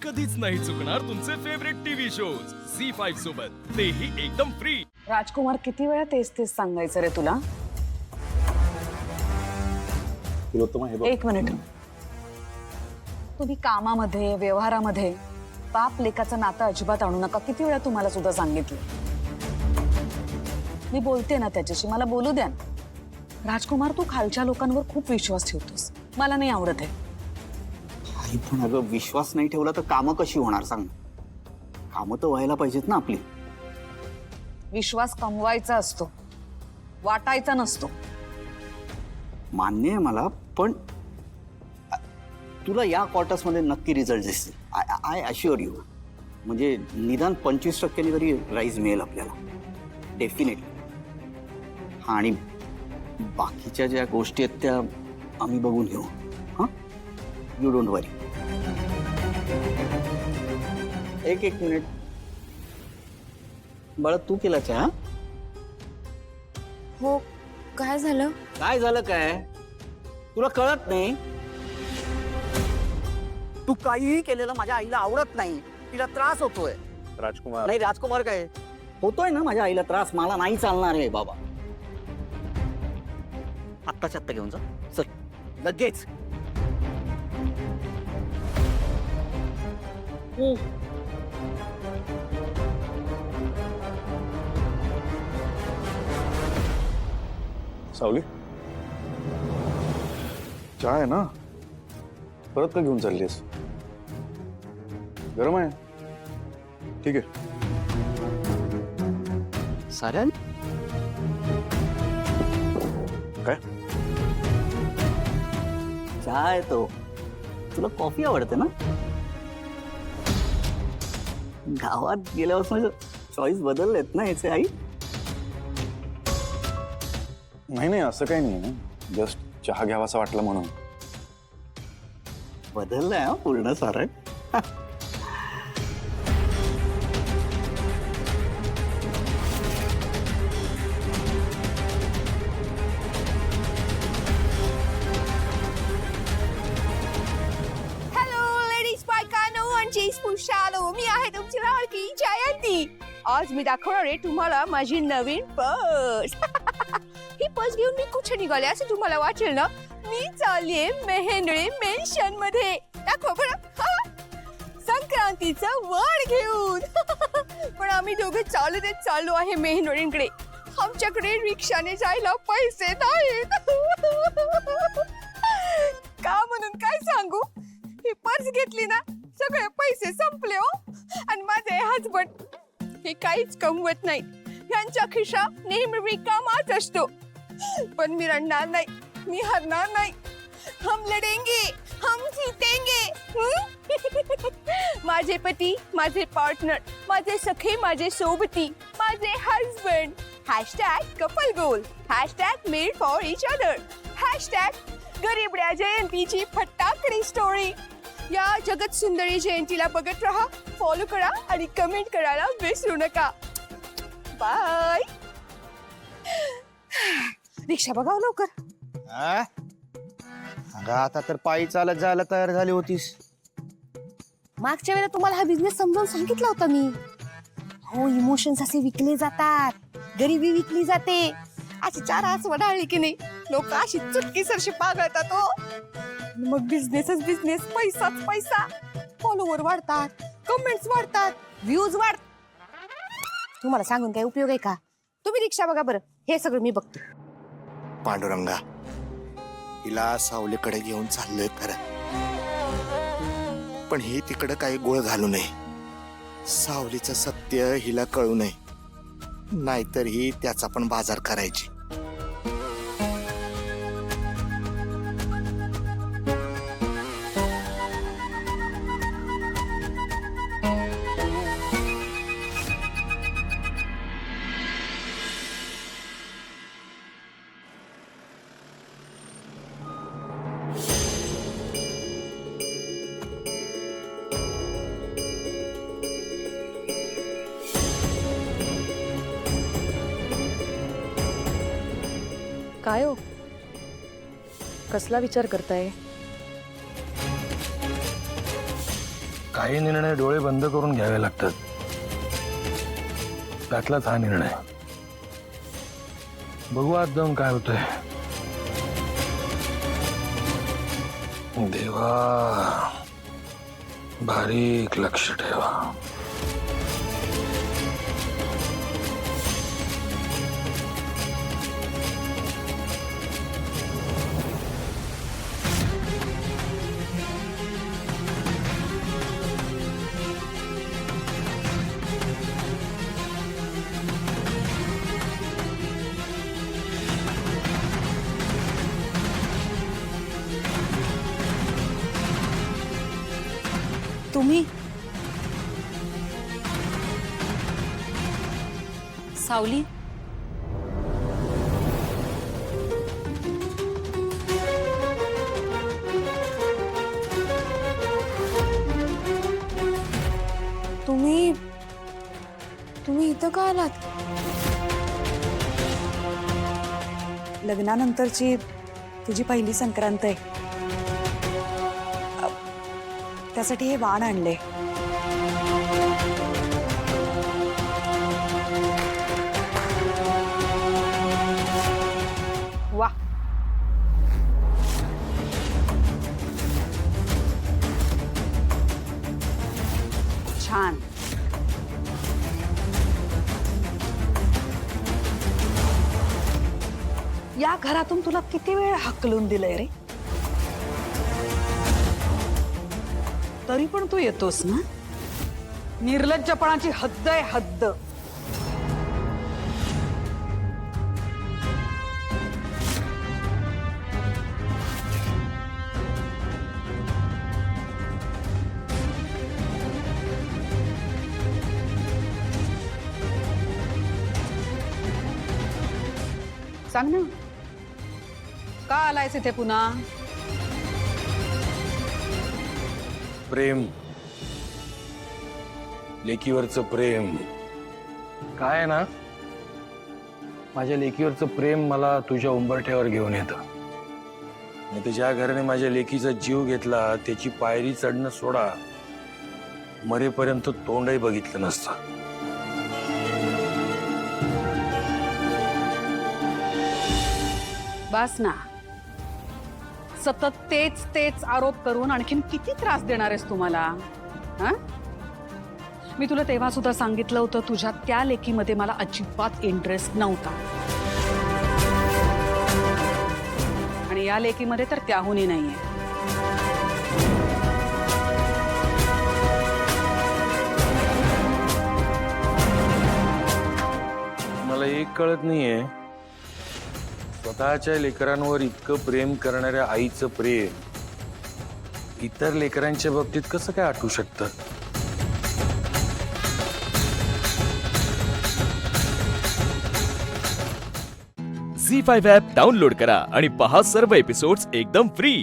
कधीच नाही चुकणार तुमचे फेवरेट टीव्ही शोज झी5 सोबत, तेही एकदम फ्री। राजकुमार किती वेळा तेच तेच सांगायचं रे तुला? तिलोत्तमा हे बघ, एक मिनिट, तुम्ही कामामध्ये व्यवहारामध्ये बाप लेकाचं नातं अजिबात आणू नका। किती वेळा तुम्हाला सुद्धा सांगितलं? मी बोलते ना त्याच्याशी, मला बोलू द्या। राजकुमार, तू खालच्या लोकांवर खूप विश्वास ठेवतोस, मला नाही आवडत आहे। आई पण अगं, विश्वास नाही ठेवला तर कामं कशी होणार सांग? कामं तर व्हायला पाहिजेत ना आपली। विश्वास कमवायचा असतो, वाटायचा नसतो। मान्य आहे मला, पण तुला या क्वार्टर्स मध्ये नक्की रिझल्ट दिसतील, आय अश्युअर यू। म्हणजे निदान 25% तरी राईज मिळेल आपल्याला, डेफिनेटली। हा, आणि बाकीच्या ज्या गोष्टी आहेत त्या आम्ही बघून घेऊ। हां, यू डोंट वरी। एक मिनिट बाळा, तू केला चहा? हो, काय झालं? काय झालं काय? तुला कळत नाही? तू काहीही केलेलं माझ्या आईला आवडत नाही, तिला त्रास होतोय। राजकुमार नाही राजकुमार, काय होतोय ना माझ्या आईला त्रास, मला नाही चालणार आहे बाबा। आत्ताच्या आत्ता घेऊन जा, चल लगेच। सावली, चहा आहे ना? परत का घेऊन चाललीस? गरम आहे? ठीक आहे। साऱ्या काय? चहा आहे तो, तुला कॉफी आवडते ना? गावात गेल्यापासून चॉईस बदललेत ना याचे आई? नाही, असं काही नाही, जस्ट चहा घ्यावासा वाटलं म्हणून। बदललाय हा पूर्ण सारण। हॅलो लेडीज, बायकांनो आणि पुरुषांनो, मी आहे तुमची लाडकी जयंती। आज मी दाखवणार आहे तुम्हाला माझी नवीन पर्स। ही पर्स घेऊन मी कुठे निघाले असं तुम्हाला वाटेल ना? मी चाललीये मेहेंदळे मेन्शन मध्ये। दाखव बरं, संक्रांतीचं वड घेऊन। पण आम्ही दोघे चाललो आहे मेहेंदळींकडे। आमच्याकडे रिक्षाने जायला पैसे नाहीत। का म्हणून काय सांगू, ही पर्स घेतली ना सगळे पैसे संपले हो। आणि माझे हसबंड हे काहीच कमवत नाही, यांचा खिसा नेहमी रिकामाच असतो। पण मी रडणार नाही, मी हरणार नाही। हम लढेंगे, हम जीतेंगे। माझे पती, माझे पार्टनर, माझे सखे, माझे सोबती, माझे husband. #Couple goal, #made for each other, गरीबड्या जयंतीची फटाकडी स्टोरी। या जगत सुंदरी जयंतीला बघत राहा, फॉलो करा आणि कमेंट करायला विसरू नका। बाय। रिक्षा बघाव लवकर। अगं आता तर पायी चालत जायला तयार झाली होतीस। मागच्या वेळेला तुम्हाला हा बिझनेस समजावून सांगितला होता मी। हो, इमोशन्स असे विकले जातात, गरिबी विकली जाते। अशी चार हात वडाळली की नाही, लोक अशी चुटकी सरशी पागळतात हो। मग बिझनेसच बिझनेस, पैसाच पैसा। फॉलोवर वाढतात, कमेंट्स वाढतात, व्ह्यूज वाढतात। तुम्हाला सांगून काय उपयोग आहे का? तुम्ही रिक्षा बघा बरं, हे सगळं मी बघतो। पांडुरंगा, हिला सावलीकडे घेऊन चाललोय खरं, पण ही तिकडे काही गोळ घालू नये। सावलीचं सत्य हिला कळू नये, नाहीतर ही त्याचा पण बाजार करायची। काय हो, कसला विचार करताय? काही निर्णय डोळे बंद करून घ्यावे लागतात. त्यातलाच हा निर्णय. बघू आज जाऊन काय होतंय. देवा, बारीक लक्ष ठेवा. तुम्ही सावली, तुम्ही तुम्ही इथं का आलात? लग्नानंतरची तुझी पहिली संक्रांत आहे. त्यासाठी हे वाण आणले. वा, छान. या घरातून तुला किती वेळ हाकलून दिलंय रे? तरी पण तू येतोस ना? निर्लज्जपणाची हद्द आहे, हद्द. सांग ना, का आलायस इथे पुन्हा? प्रेम, लेकीवरचं प्रेम. काय आहे ना, माझ्या लेकीवरचं प्रेम मला तुझ्या उंबरठ्यावर घेऊन येतं. नाही तर ज्या घराने माझ्या लेकीचा जीव घेतला त्याची पायरी चढणं सोडा, मरेपर्यंत तोंडही बघितलं नसतं. बस ना, सतत तेच तेच आरोप करून आणखीन किती त्रास देणार आहेस तुम्हाला? हा, मी तुला तेव्हा सुद्धा सांगितलं होतं तुझ्या त्या लेकीमध्ये मला अजिबात इंटरेस्ट नव्हता, आणि या लेकीमध्ये तर त्याहूनही नाहीये. मला एक कळत नाहीये, स्वतःच्या लेकरांवर इतकं प्रेम करणाऱ्या आईचं प्रेम इतर लेकरांच्या बाबतीत कसं काय आठवू शकतं? झी5 ॲप डाउनलोड करा आणि पहा सर्व एपिसोड्स एकदम फ्री.